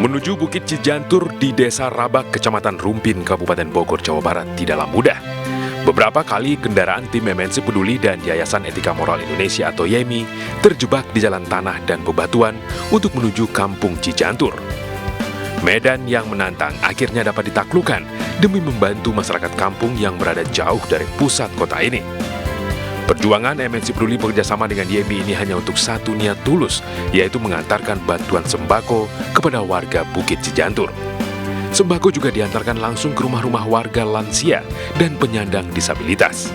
Menuju Bukit Cijantur di Desa Rabak, Kecamatan Rumpin, Kabupaten Bogor, Jawa Barat tidaklah mudah. Beberapa kali kendaraan tim MNC Peduli dan Yayasan Etika Moral Indonesia atau YEMI terjebak di jalan tanah dan bebatuan untuk menuju Kampung Cijantur. Medan yang menantang akhirnya dapat ditaklukkan demi membantu masyarakat kampung yang berada jauh dari pusat kota ini. Perjuangan MNC Peduli bekerjasama dengan YEMI ini hanya untuk satu niat tulus, yaitu mengantarkan bantuan sembako kepada warga Bukit Cijantur. Sembako juga diantarkan langsung ke rumah-rumah warga lansia dan penyandang disabilitas.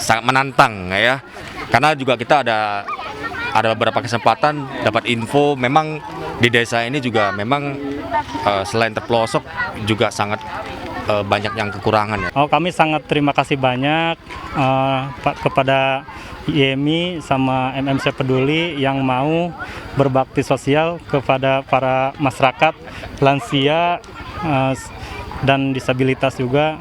Sangat menantang ya, karena juga kita ada beberapa kesempatan dapat info memang di desa ini juga memang selain terpelosok juga sangat banyak yang kekurangan ya. Kami sangat terima kasih banyak kepada YEMI sama MMC Peduli yang mau berbakti sosial kepada para masyarakat lansia dan disabilitas juga.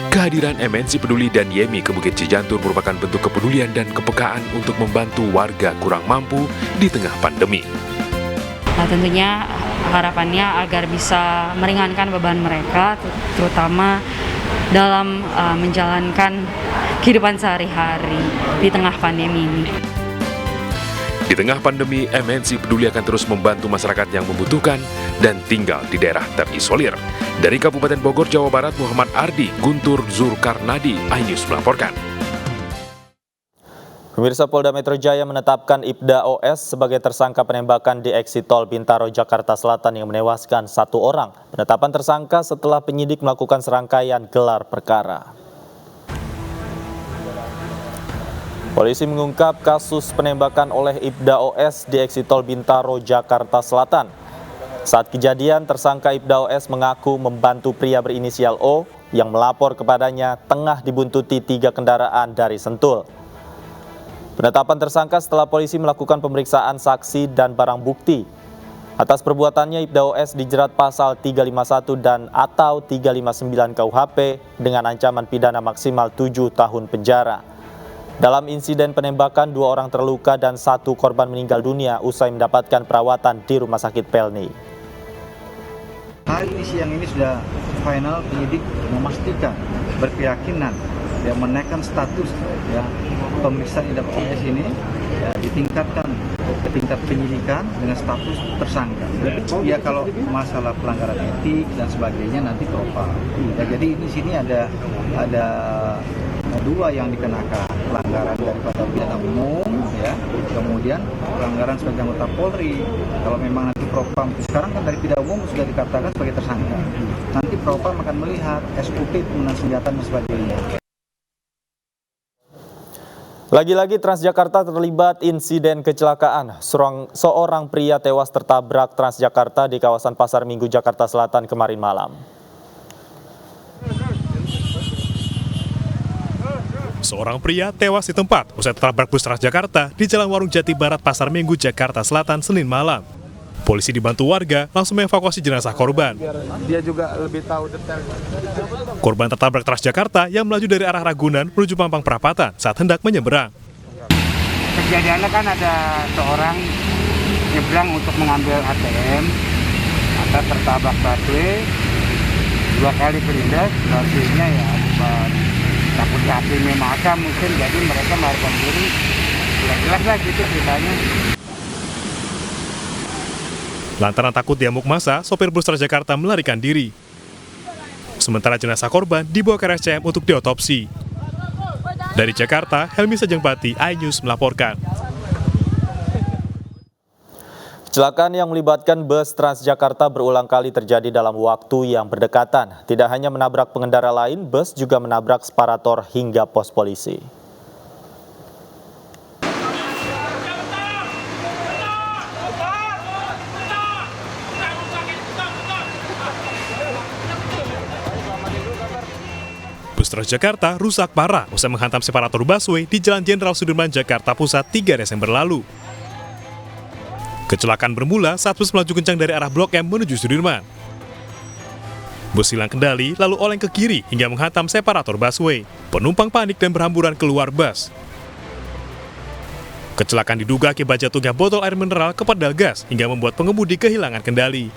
Kehadiran MNC Peduli dan YEMI ke Bukit Cijantur merupakan bentuk kepedulian dan kepekaan untuk membantu warga kurang mampu di tengah pandemi. Nah, tentunya harapannya agar bisa meringankan beban mereka, terutama dalam menjalankan kehidupan sehari-hari di tengah pandemi ini. Di tengah pandemi, MNC Peduli akan terus membantu masyarakat yang membutuhkan dan tinggal di daerah terisolir. Dari Kabupaten Bogor, Jawa Barat, Muhammad Ardi, Guntur Zulkarnadi, iNews melaporkan. Pemirsa, Polda Metro Jaya menetapkan Ibda OS sebagai tersangka penembakan di eksit tol Bintaro, Jakarta Selatan yang menewaskan 1 orang. Penetapan tersangka setelah penyidik melakukan serangkaian gelar perkara. Polisi mengungkap kasus penembakan oleh Ibda OS di eksit tol Bintaro, Jakarta Selatan. Saat kejadian, tersangka Ibda OS mengaku membantu pria berinisial O yang melapor kepadanya tengah dibuntuti 3 kendaraan dari Sentul. Penetapan tersangka setelah polisi melakukan pemeriksaan saksi dan barang bukti. Atas perbuatannya, Ibda OS dijerat pasal 351 dan atau 359 KUHP dengan ancaman pidana maksimal 7 tahun penjara. Dalam insiden penembakan, 2 orang terluka dan 1 korban meninggal dunia usai mendapatkan perawatan di Rumah Sakit Pelni. Hari ini siang ini sudah final, penyidik memastikan berkeyakinan yang menaikkan status ya pemeriksaan Ibda OS ini ya, ditingkatkan ke tingkat penyidikan dengan status tersangka. Ya kalau masalah pelanggaran etik dan sebagainya nanti propam. Ya, jadi di sini ada 2 yang dikenakan, pelanggaran daripada pidana umum ya, kemudian pelanggaran sebagai anggota Polri. Kalau memang nanti propam, sekarang kan dari pidana umum sudah dikatakan sebagai tersangka. Nanti propam akan melihat SOP penggunaan senjata dan sebagainya. Lagi-lagi Transjakarta terlibat insiden kecelakaan. Seorang pria tewas tertabrak Transjakarta di kawasan Pasar Minggu, Jakarta Selatan kemarin malam. Seorang pria tewas di tempat usai tertabrak bus Transjakarta di Jalan Warung Jati Barat, Pasar Minggu, Jakarta Selatan, Senin malam. Polisi dibantu warga langsung mengevakuasi jenazah korban. Dia juga lebih tahu detail. Korban tertabrak Transjakarta yang melaju dari arah Ragunan menuju Mampang Perapatan saat hendak menyeberang. Kejadiannya kan ada seorang nyebrang untuk mengambil ATM, maka tertabrak busway, 2 kali kelindas, busway-nya ya bukan takut hati masa mungkin, jadi mereka melarikan diri. Jelas lah gitu ceritanya. Lantaran takut diamuk massa, sopir bus Transjakarta melarikan diri. Sementara jenazah korban dibawa ke RSCM untuk diotopsi. Dari Jakarta, Helmi Sajengbati, iNews melaporkan. Kecelakaan yang melibatkan bus Transjakarta berulang kali terjadi dalam waktu yang berdekatan. Tidak hanya menabrak pengendara lain, bus juga menabrak separator hingga pos polisi. Bus Transjakarta rusak parah usai menghantam separator busway di Jalan Jenderal Sudirman, Jakarta Pusat 3 Desember lalu. Kecelakaan bermula saat bus melaju kencang dari arah Blok M menuju Sudirman. Bus hilang kendali lalu oleng ke kiri hingga menghantam separator busway. Penumpang panik dan berhamburan keluar bus. Kecelakaan diduga akibat jatuhnya botol air mineral ke pedal gas hingga membuat pengemudi kehilangan kendali.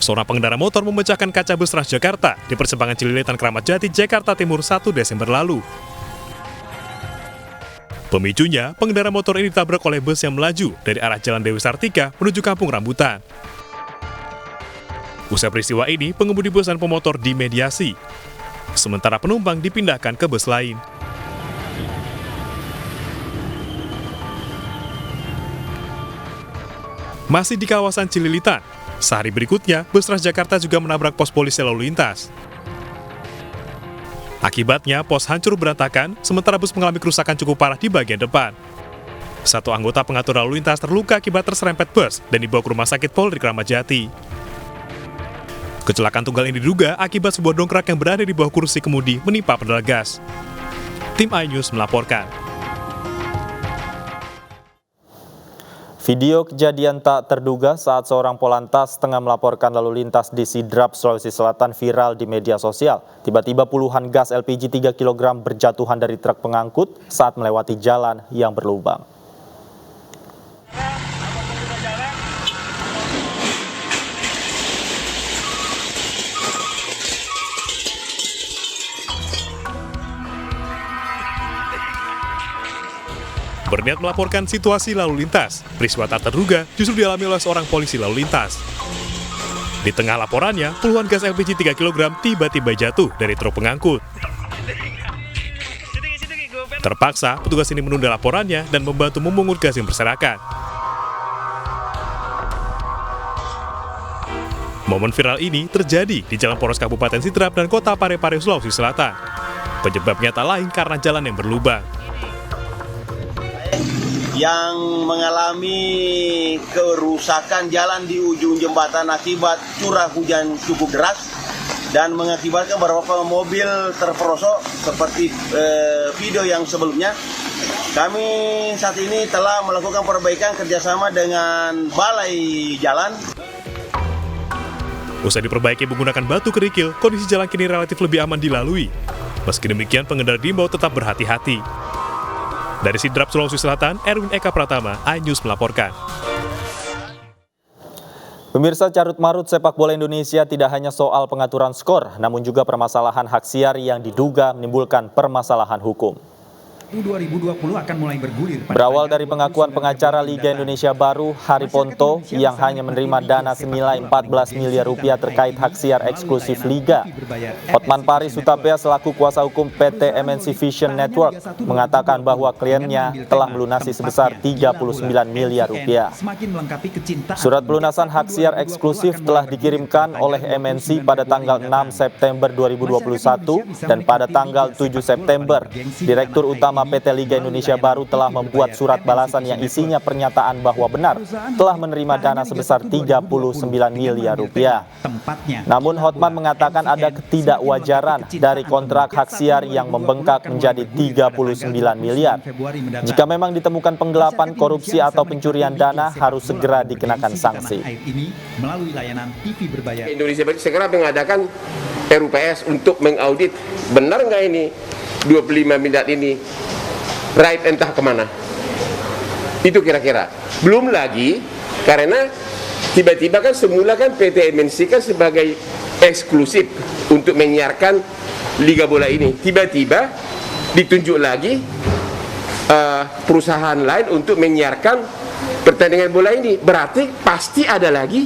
Seorang pengendara motor memecahkan kaca bus Transjakarta di persimpangan Cililitan Kramat Jati, Jakarta Timur 1 Desember lalu. Pemicunya, pengendara motor ini ditabrak oleh bus yang melaju dari arah Jalan Dewi Sartika menuju Kampung Rambutan. Usai peristiwa ini, pengemudi bus dan pemotor dimediasi, sementara penumpang dipindahkan ke bus lain. Masih di kawasan Cililitan, sehari berikutnya, bus Transjakarta juga menabrak pos polisi lalu lintas. Akibatnya, pos hancur berantakan, sementara bus mengalami kerusakan cukup parah di bagian depan. Satu anggota pengatur lalu lintas terluka akibat terserempet bus dan dibawa ke Rumah Sakit Polri Kramat Jati. Kecelakaan tunggal ini diduga akibat sebuah dongkrak yang berada di bawah kursi kemudi menimpa pedal gas. Tim iNews melaporkan. Video kejadian tak terduga saat seorang polantas tengah melaporkan lalu lintas di Sidrap, Sulawesi Selatan viral di media sosial. Tiba-tiba puluhan gas LPG 3 kg berjatuhan dari truk pengangkut saat melewati jalan yang berlubang. Berniat melaporkan situasi lalu lintas, peristiwa tak terduga justru dialami oleh seorang polisi lalu lintas. Di tengah laporannya, puluhan gas LPG 3 kg tiba-tiba jatuh dari truk pengangkut. Terpaksa, petugas ini menunda laporannya dan membantu memungut gas yang berserakan. Momen viral ini terjadi di Jalan Poros Kabupaten Sidrap dan Kota Parepare, Sulawesi Selatan. Penyebabnya tak lain karena jalan yang berlubang. Yang mengalami kerusakan jalan di ujung jembatan akibat curah hujan cukup deras dan mengakibatkan beberapa mobil terperosok seperti video yang sebelumnya. Kami saat ini telah melakukan perbaikan kerjasama dengan Balai Jalan. Usai diperbaiki menggunakan batu kerikil, kondisi jalan kini relatif lebih aman dilalui. Meski demikian, pengendara diimbau tetap berhati-hati. Dari Sidrap, Sulawesi Selatan, Erwin Eka Pratama, iNews melaporkan. Pemirsa, carut-marut sepak bola Indonesia tidak hanya soal pengaturan skor, namun juga permasalahan hak siar yang diduga menimbulkan permasalahan hukum. 2020 akan mulai bergulir. Berawal dari pengakuan pengacara Liga Indonesia Baru, Hari Ponto, yang hanya menerima dana senilai 14 miliar rupiah terkait hak siar eksklusif Liga. Hotman Paris Hutapea selaku kuasa hukum PT MNC Vision Network mengatakan bahwa kliennya telah melunasi sebesar 39 miliar rupiah. Surat pelunasan hak siar eksklusif telah dikirimkan oleh MNC pada tanggal 6 September 2021 dan pada tanggal 7 September, Direktur Utama PT Liga Indonesia Baru telah membuat surat balasan yang isinya pernyataan bahwa benar telah menerima dana sebesar 39 miliar rupiah. Namun Hotman mengatakan ada ketidakwajaran dari kontrak hak siar yang membengkak menjadi 39 miliar. Jika memang ditemukan penggelapan, korupsi atau pencurian dana harus segera dikenakan sanksi. Indonesia Baru segera mengadakan RUPS untuk mengaudit benar nggak ini 25 miliar ini right entah kemana. Itu kira-kira. Belum lagi karena tiba-tiba kan semula kan PT MNC kan sebagai eksklusif untuk menyiarkan Liga Bola ini. Tiba-tiba ditunjuk lagi perusahaan lain untuk menyiarkan pertandingan bola ini. Berarti pasti ada lagi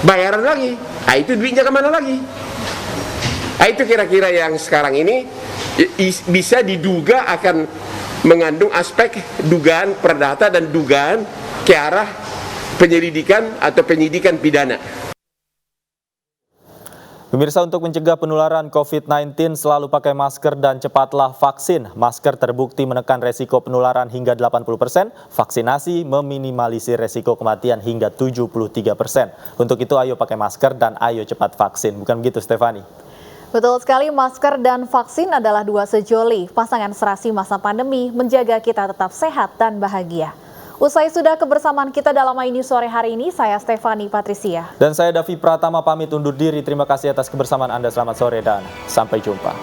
bayaran lagi. Nah, itu duitnya kemana lagi? Nah, itu kira-kira yang sekarang ini bisa diduga akan mengandung aspek dugaan perdata dan dugaan ke arah penyelidikan atau penyidikan pidana. Pemirsa, untuk mencegah penularan COVID-19 selalu pakai masker dan cepatlah vaksin. Masker terbukti menekan resiko penularan hingga 80%, vaksinasi meminimalisir resiko kematian hingga 73%. Untuk itu ayo pakai masker dan ayo cepat vaksin. Bukan begitu, Stefani? Betul sekali, masker dan vaksin adalah dua sejoli pasangan serasi masa pandemi menjaga kita tetap sehat dan bahagia. Usai sudah kebersamaan kita dalam ini sore hari ini, saya Stefani Patricia. Dan saya Davi Pratama pamit undur diri. Terima kasih atas kebersamaan Anda. Selamat sore dan sampai jumpa.